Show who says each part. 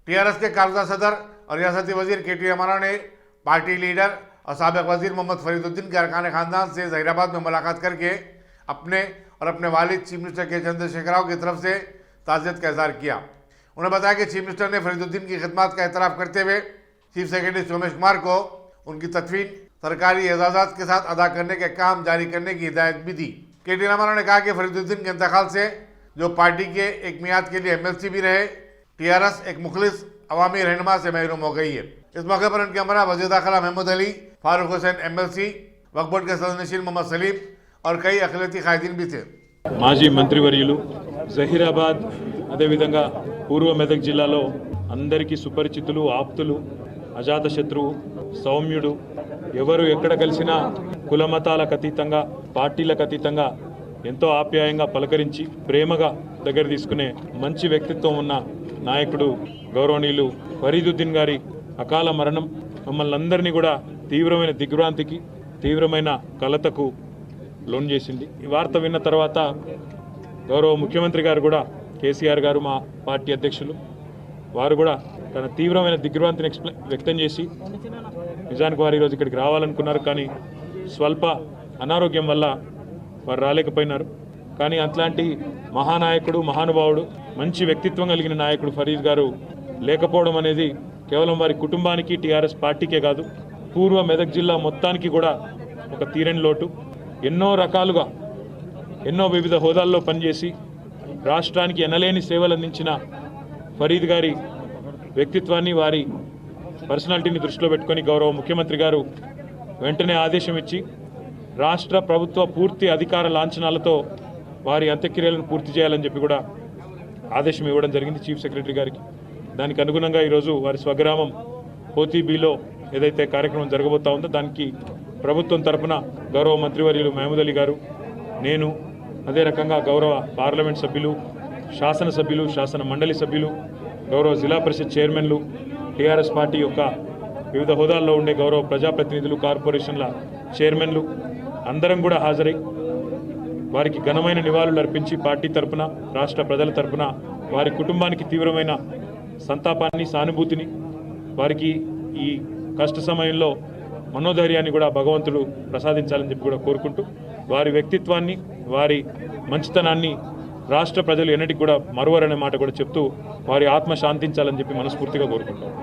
Speaker 1: TRS के कारजा सदर और रियासती वजीर KT रामाराव ने पार्टी लीडर और साबिक वजीर मोहम्मद फरीदुद्दीन के अरकान खानदान से जहीराबाद में मुलाकात करके अपने और अपने वालिद चीफ मिनिस्टर के चंद्रशेखर राव की तरफ से ताज़ियत का इजहार किया। उन्होंने बताया कि चीफ मिनिस्टर ने फरीदुद्दीन की खिदमत का एतराफ़ करते हुए चीफ सेक्रेटरी सोमेश कुमार को उनकी तदफीन सरकारी एजाज़ात के साथ अदा करने के काम जारी करने की हिदायत भी दी। KT रामाराव ने कहा कि फरीदुद्दीन के इंतकाल से जो पार्टी के एक मियाद के लिए MLC भी रहे, TRS एक मुखलिस अवामी रहनुमा से महरूम हो गई है। इस मौके पर उनके हमरा वज़ीर दाखिला महमूद अली, फारूक हुसैन MLC, वक्फ बोर्ड के सदरनशीन मोहम्मद सलीम और कई अखिलती कायदीन भी थे।
Speaker 2: మాజీ మంత్రివర్యులు జహీరాబాద్ అదేవిధంగా పూర్వ మెదక్ జిల్లాలో అందరికీ సుపరిచితులు, ఆప్తులు, అజాత శత్రువు, సౌమ్యుడు, ఎవరు ఎక్కడ కలిసినా కులమతాలకు అతీతంగా, పార్టీలకు అతీతంగా ఎంతో ఆప్యాయంగా పలకరించి ప్రేమగా దగ్గర తీసుకునే మంచి వ్యక్తిత్వం ఉన్న నాయకుడు గౌరవనీయులు ఫరీదుద్దీన్ గారి అకాల మరణం మమ్మల్ని అందరినీ కూడా తీవ్రమైన దిగ్భ్రాంతికి, తీవ్రమైన కలతకు లోన్ చేసింది। ఈ వార్త విన్న తర్వాత గౌరవ ముఖ్యమంత్రి గారు కూడా, కేసీఆర్ గారు మా పార్టీ అధ్యక్షులు, వారు కూడా తన తీవ్రమైన దిగ్భ్రాంతిని వ్యక్తం చేసి నిజానికి వారు ఈరోజు ఇక్కడికి రావాలనుకున్నారు, కానీ స్వల్ప అనారోగ్యం వల్ల వారు రాలేకపోయినారు। కానీ అట్లాంటి మహానాయకుడు, మహానుభావుడు, మంచి వ్యక్తిత్వం కలిగిన నాయకుడు ఫరీద్ గారు లేకపోవడం అనేది కేవలం వారి కుటుంబానికి, టీఆర్ఎస్ పార్టీకే కాదు, పూర్వ మెదక్ జిల్లా మొత్తానికి కూడా ఒక తీరని లోటు। ఎన్నో రకాలుగా ఎన్నో వివిధ హోదాల్లో పనిచేసి రాష్ట్రానికి ఎనలేని సేవలు అందించిన ఫరీద్ గారి వ్యక్తిత్వాన్ని, వారి పర్సనాలిటీని దృష్టిలో పెట్టుకొని గౌరవ ముఖ్యమంత్రి గారు వెంటనే ఆదేశం ఇచ్చి రాష్ట్ర ప్రభుత్వ పూర్తి అధికార లాంఛనాలతో వారి అంత్యక్రియలను పూర్తి చేయాలని చెప్పి కూడా ఆదేశం ఇవ్వడం జరిగింది చీఫ్ సెక్రటరీ గారికి। దానికి అనుగుణంగా ఈరోజు వారి స్వగ్రామం పోతీబీలో ఏదైతే కార్యక్రమం జరగబోతా ఉందో దానికి ప్రభుత్వం తరఫున గౌరవ మంత్రివర్యులు మహమూద్ అలీ గారు, నేను, అదే రకంగా గౌరవ పార్లమెంట్ సభ్యులు, శాసనసభ్యులు, శాసన మండలి సభ్యులు, గౌరవ జిల్లా పరిషత్ చైర్మన్లు, టీఆర్ఎస్ పార్టీ యొక్క వివిధ హోదాల్లో ఉండే గౌరవ ప్రజాప్రతినిధులు, కార్పొరేషన్ల చైర్మన్లు అందరం కూడా హాజరై వారికి ఘనమైన నివాళులు అర్పించి పార్టీ తరఫున, రాష్ట్ర ప్రజల తరఫున వారి కుటుంబానికి తీవ్రమైన సంతాపాన్ని, సానుభూతిని, వారికి ఈ కష్ట సమయంలో మనోధైర్యాన్ని కూడా భగవంతుడు ప్రసాదించాలని చెప్పి కూడా కోరుకుంటూ, వారి వ్యక్తిత్వాన్ని, వారి మంచితనాన్ని రాష్ట్ర ప్రజలు ఎన్నటికి కూడా మరువరనే మాట కూడా చెప్తూ వారి ఆత్మ శాంతించాలని చెప్పి మనస్ఫూర్తిగా కోరుకుంటాం।